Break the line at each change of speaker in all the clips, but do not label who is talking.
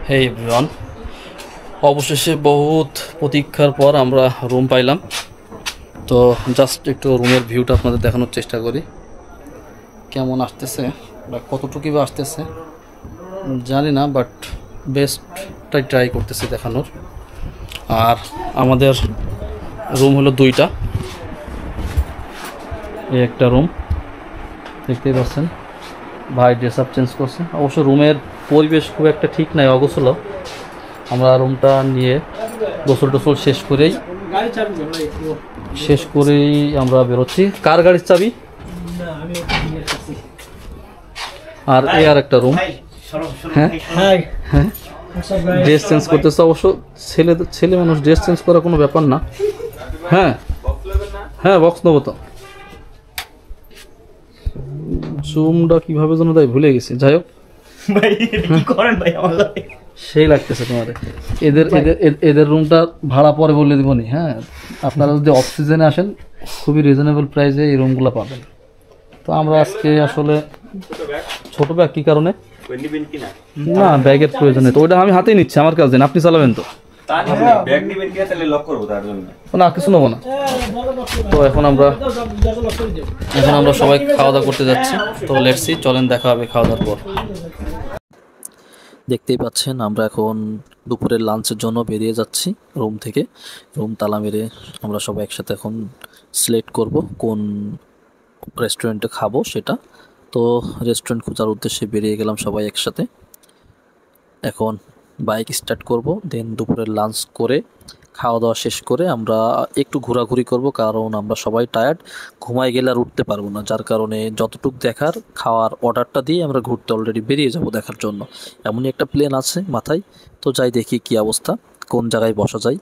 হেই everyone, অবশেষে বহুত প্রতীক্ষার পর আমরা রুম পাইলাম। তো জাস্ট একটু রুমের ভিউটা আপনাদের দেখানোর চেষ্টা করি, কেমন আসতেছে বা কতটুকু বা আসতেছে জানি না, বাট বেস্টটাই ট্রাই করতেছি দেখানোর। আর আমাদের রুম হলো দুইটা, এই একটা রুম দেখতেই পাচ্ছেন, ভাই ড্রেস আপ চেঞ্জ করছে। অবশ্য রুমের পরিবেশ খুব একটা ঠিক নাই, অগোছালো। আমরা রুমটা নিয়ে গোসল টোসল শেষ করেই আমরা বেরোচ্ছি। কার গাড়ির চাবি? আর এই আর একটা রুম। হ্যাঁ হ্যাঁ, ড্রেস চেঞ্জ করতেছে। অবশ্য ছেলে মানুষ ড্রেস চেঞ্জ করা কোনো ব্যাপার না। হ্যাঁ হ্যাঁ, বক্স নেবো তো। জুমটা কিভাবে যেন তাই ভুলে গেছি। যাই হোক, সেই লাগতেছে তোমাদের। এদের রুমটা ভাড়া পরে বলে দিবনি। হ্যাঁ, আপনারা যদি অফ সিজনে আসেন খুবই রিজনেবল প্রাইসে এই রুমগুলো পাবেন। তো আমরা আজকে আসলে ছোট ব্যাগ কি কারণে না, ব্যাগের প্রয়োজনে তো ওইটা আমি হাতেই নিচ্ছি, আমার কাছে দেন, আপনি চালাবেন তো না, কিছু নেবো না। তো এখন আমরা সবাই খাওয়া দাওয়া করতে যাচ্ছি। তো লেটস সি, চলেন দেখা হবে খাওয়া দাওয়ার পর। দেখতেই পাচ্ছেন আমরা এখন দুপুরের লাঞ্চের জন্য বেরিয়ে যাচ্ছি রুম থেকে। রুম তালা মেরে আমরা সবাই একসাথে এখন সিলেক্ট করব কোন রেস্টুরেন্টে খাবো সেটা। তো রেস্টুরেন্ট খোঁজার উদ্দেশ্যে বেরিয়ে গেলাম সবাই একসাথে। এখন বাইক স্টার্ট করব, দেন দুপুরের লাঞ্চ করে খাওয়া দাওয়া শেষ করে আমরা একটু ঘোরাঘুরি করব, কারণ আমরা সবাই টায়ার্ড, ঘুমায় গেলে আর উঠতে পারবো না। যার কারণে যতটুক দেখার খাওয়ার অর্ডারটা দিয়ে আমরা ঘুরতে অলরেডি বেরিয়ে যাব দেখার জন্য। এমনই একটা প্ল্যান আছে মাথায়। তো যাই দেখি কি অবস্থা, কোন জায়গায় বসা যায়।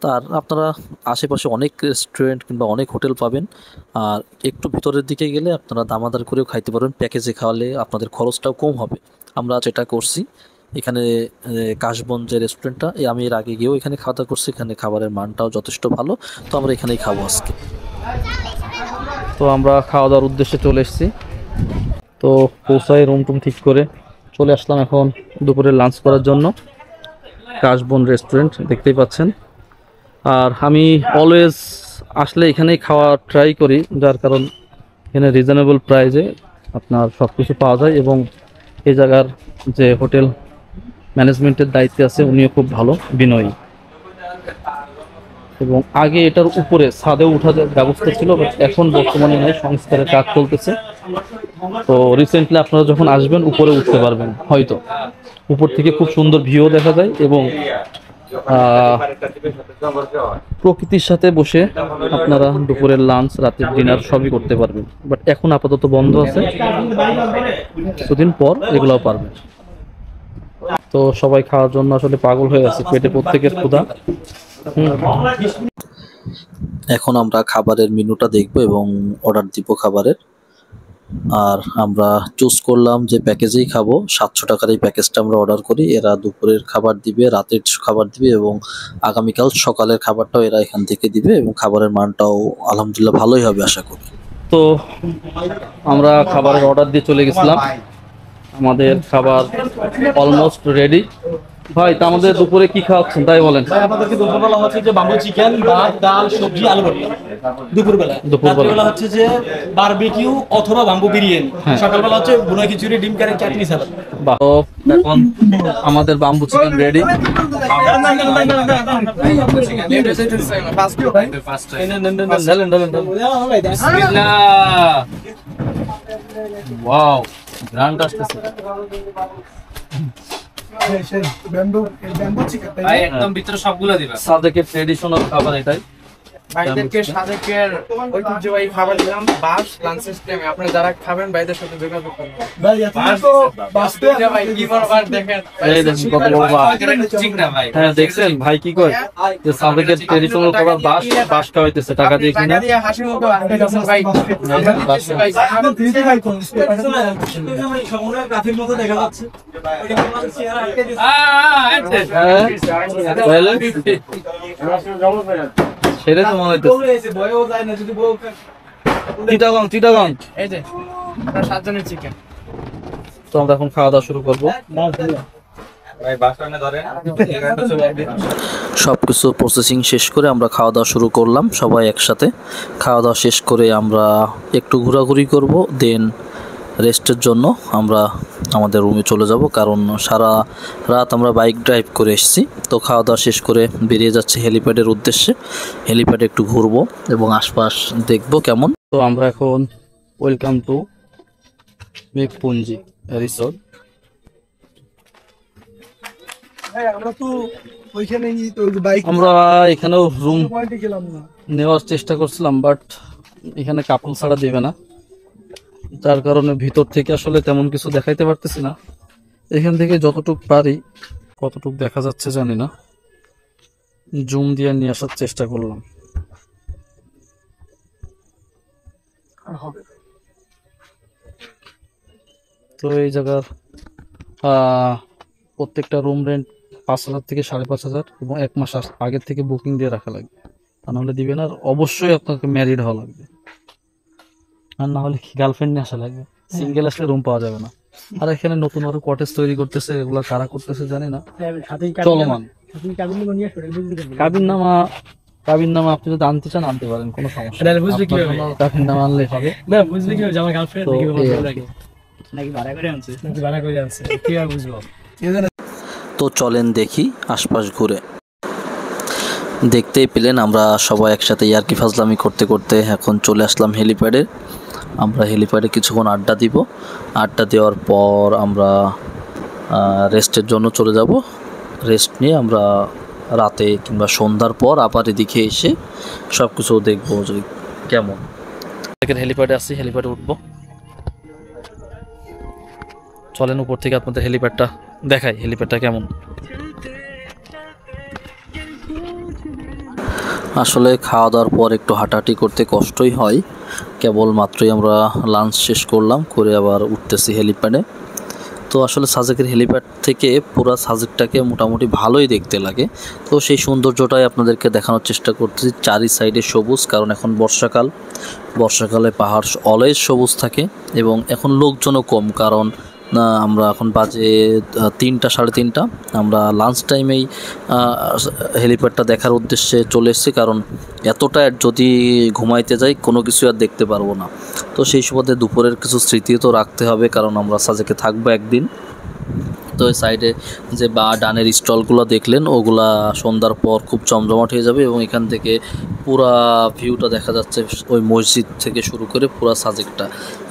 তার আপনারা আশেপাশে অনেক রেস্টুরেন্ট কিংবা অনেক হোটেল পাবেন। আর একটু ভিতরের দিকে গেলে আপনারা দামাদার করেও খাইতে পারবেন, প্যাকেজে খাওয়ালে আপনাদের খরচটাও কম হবে। আমরা যেটা করছি এখানে কাশবন যে রেস্টুরেন্টটা, আমি এর আগে গিয়েও এখানে খাওয়া দাওয়া করছি, এখানে খাবারের মানটাও যথেষ্ট ভালো। তো আমরা এখানেই খাবো আজকে। তো আমরা খাওয়া দাওয়ার উদ্দেশ্যে চলে এসেছি। তো পৌঁছায় রুম টুম ঠিক করে চলে আসলাম এখন দুপুরে লাঞ্চ করার জন্য। কাশবন রেস্টুরেন্ট দেখতেই পাচ্ছেন। আর আমি অলওয়েজ আসলে এখানেই খাওয়া ট্রাই করি, যার কারণ এখানে রিজনেবল প্রাইসে আপনার সব কিছু পাওয়া যায়। এবং এই জায়গার যে হোটেল ম্যানেজমেন্টের দায়িত্বে আছে উনিও খুব ভালো, বিনয়ী। এবং আগে এটার উপরে ছাদে ওঠার ব্যবস্থা ছিল, বাট এখন বর্তমানে নাই, সংস্কারের কাজ চলতেছে। তো রিসেন্টলি আপনারা যখন আসবেন উপরে উঠতে পারবেন, হয়তো উপর থেকে খুব সুন্দর ভিউ দেখা যায় এবং প্রকৃতির সাথে বসে আপনারা দুপুরের লাঞ্চ, রাতের ডিনার সবই করতে পারবেন। বাট এখন আপাতত বন্ধ আছে, কিছুদিন পর এগুলাও পারবেন। তো সবাই খাওয়ার জন্য আসলে পাগল হয়ে আছে, পেটে প্রত্যেকের ক্ষুধা। এখন আমরা খাবারের মেনুটা দেখব এবং অর্ডার দিব খাবারের। আর আমরা চুজ করলাম যে প্যাকেজেই খাবো, 700 টাকার এই প্যাকেজটা আমরা অর্ডার করি। এরা দুপুরের খাবার দিবে, রাতের খাবার দিবে এবং আগামীকাল সকালের খাবারটাও এরা এখান থেকে দিবে এবং খাবারের মানটাও আলহামদুলিল্লাহ ভালোই হবে আশা করি। তো আমরা খাবারের অর্ডার দিয়ে চলে গেছিলাম, আমাদের খাবার অলমোস্ট রেডি। ভাই, তা আমাদের দুপুরে কি খাওয়াচ্ছেন তাই বলেন?
আমাদেরকে দুপুরবেলা হচ্ছে যে বাম্বু চিকেন, ভাত, ডাল, সবজি, আলু ভর্তা দুপুরবেলা হচ্ছে যে বারবিকিউ অথবা বাম্বু বিরিয়ানি। সকালবেলা হচ্ছে ভুনা খিচুড়ি, ডিম কারি, চাটনি, সালাদ।
বাহ, এখন আমাদের bamboo chicken ready. Wow, grand আসতেছে।
একদম ভিতরে সবগুলো দিবা।
সাদেকের ট্রেডিশনাল খাবার এটাই।
ভাইদেরকে সাদেকের ঐতিহ্যবাহী খাবার দিলাম, বাস লাঞ্চ সিস্টেমে। আপনারা যারা খাবেন ভাইদের সাথে যোগাযোগ করুন। ভাই এখন তো বাসতে ভাই কি করবার দেখেন,
এই দেখেন কত বড় বাস।
ঠিক না ভাই?
হ্যাঁ, দেখছেন ভাই কি কয় যে সাদেকের ট্রেডিশনাল খাবার বাস খাওয়াইতেছে টাকা দিয়ে কিনা।
টাকা দিয়ে হাসি মুখে আনতেছেন ভাই। ভাই
আমি দিতে ভাই কোন সমুদ্রের কাঠির মতো দেখা যাচ্ছে।
সেটা তো মনে হইতেছে
বয়ও যায় না যদি বউ।
চিটাগং।
এই যে আপনার 7 জনের চিকেন।
তো আমরা এখন খাওয়া দাওয়া শুরু করবো। সব কিছু প্রসেসিং শেষ করে আমরা খাওয়া দাওয়া শুরু করলাম সবাই একসাথে। খাওয়া দাওয়া শেষ করে আমরা একটু ঘোরাঘুরি করব, দেন রেস্টের জন্য আমরা আমাদের রুমে চলে যাব, কারণ সারা রাত আমরা বাইক ড্রাইভ করে এসেছি। তো খাওয়া দাওয়া শেষ করে বেরিয়ে যাচ্ছে হেলিপ্যাডের উদ্দেশ্যে। হেলিপ্যাডে একটু ঘুরবো এবং আশপাশ দেখবো কেমন। তো আমরা এখন ওয়েলকাম টু মেঘপুঞ্জি রিসোর্ট। আমরা এখানেও রুম নেওয়ার চেষ্টা করছিলাম, বাট এখানে কাপল ছাড়া দেবে না, যার কারণে ভিতর থেকে আসলে তেমন কিছু দেখাইতে পারতেছি না। এখান থেকে যতটুক পারি, কতটুক দেখা যাচ্ছে জানি না, জুম দিয়ে নিয়ে আসার চেষ্টা করলাম। তো এই জায়গার প্রত্যেকটা রুম রেন্ট 5,000 থেকে 5,500 এবং 1 মাস আগের থেকে বুকিং দিয়ে রাখা লাগবে, তা নাহলে দিবে না। আর অবশ্যই আপনাকে ম্যারিড হওয়া লাগবে, আর না হলে গার্লফ্রেন্ড নিয়ে আসা লাগবে। সিঙ্গেল আসলে রুম পাওয়া যাবে না। আর এখানে নতুন আরো কটেজ তৈরি করতেছে, এগুলা কারা করতেছে জানি না, চলমান। কাবিন নামা আপনি যদি আনতে চান আনতে পারেন, কোনো সমস্যা নেই। কাবিন নামা আনলে হবে না। বুঝলি কি আমার গার্লফ্রেন্ড নাকি ভাড়া করে আনছে কি আর বুঝবো। তো চলেন দেখি আশপাশ ঘুরে। দেখতেই পেলেন আমরা সবাই একসাথে ইয়ার্কি ফাজলামি করতে করতে এখন চলে আসলাম হেলিপ্যাডে। আমরা হেলিপ্যাডে কিছুক্ষণ আড্ডা দিব। আড্ডা দেওয়ার পর আমরা রেস্টের জন্য চলে যাব। রেস্ট নিয়ে আমরা রাতে কিংবা সন্ধ্যার পর আবার এদিকে এসে সব কিছু দেখবো যে কেমন। হেলিপ্যাডে আসছি, হেলিপ্যাডে উঠবো। চলেন উপর থেকে আপনাদের হেলিপ্যাডটা দেখাই, হেলিপ্যাডটা কেমন। আসলে খাওয়া দাওয়ার পর একটু হাঁটাহাঁটি করতে কষ্টই হয়। কেবল মাত্রই আমরা লাঞ্চ শেষ করলাম, করে আবার উঠতেছি হেলিপ্যাডে। তো আসলে সাজেকের হেলিপ্যাড থেকে পুরো সাজেকটাকে মোটামুটি ভালোই দেখতে লাগে। তো সেই সৌন্দর্যটাই আপনাদেরকে দেখানোর চেষ্টা করতেছি। চারি সাইডে সবুজ, কারণ এখন বর্ষাকালে পাহাড় অলওয়েজ সবুজ থাকে এবং এখন লোকজনও কম, কারণ আমরা এখন বাজে 3টা 3:30। আমরা লাঞ্চ টাইমেই হেলিপ্যাডটা দেখার উদ্দেশ্যে চলে এসেছি, কারণ এতটা যদি ঘুমাইতে যাই কোনো কিছু আর দেখতে পারবো না। তো সেই সুবাদে দুপুরের কিছু স্মৃতি তো রাখতে হবে, কারণ আমরা সাজেকে থাকবো একদিন। তো এই সাইডে যে ডানের স্টলগুলো দেখলেন, ওগুলা সন্ধ্যার পর খুব জমজমাট হয়ে যাবে এবং এখান থেকে পুরা ভিউটা দেখা যাচ্ছে, ওই মসজিদ থেকে শুরু করে পুরা সাজেকটা,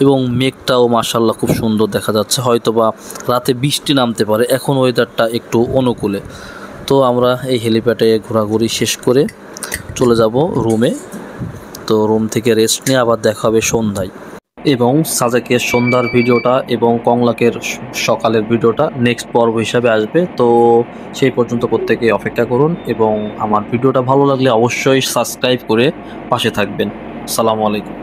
এবং মেঘটাও মাশাআল্লাহ খুব সুন্দর দেখা যাচ্ছে। হয়তোবা রাতে বৃষ্টি নামতে পারে, এখন ওয়েদারটা একটু অনুকূলে। তো আমরা এই হেলিপ্যাডে ঘোরাঘুরি শেষ করে চলে যাব রুমে। তো রুম থেকে রেস্ট নিয়ে আবার দেখা হবে সন্ধ্যায়, এবং সাজেকের সন্ধ্যার ভিডিওটা এবং কংলাকের সকালের ভিডিওটা নেক্সট পর্ব হিসাবে আসবে। তো সেই পর্যন্ত প্রত্যেকে অপেক্ষা করুন, এবং আমার ভিডিওটা ভালো লাগলে অবশ্যই সাবস্ক্রাইব করে পাশে থাকবেন। আসসালামু আলাইকুম।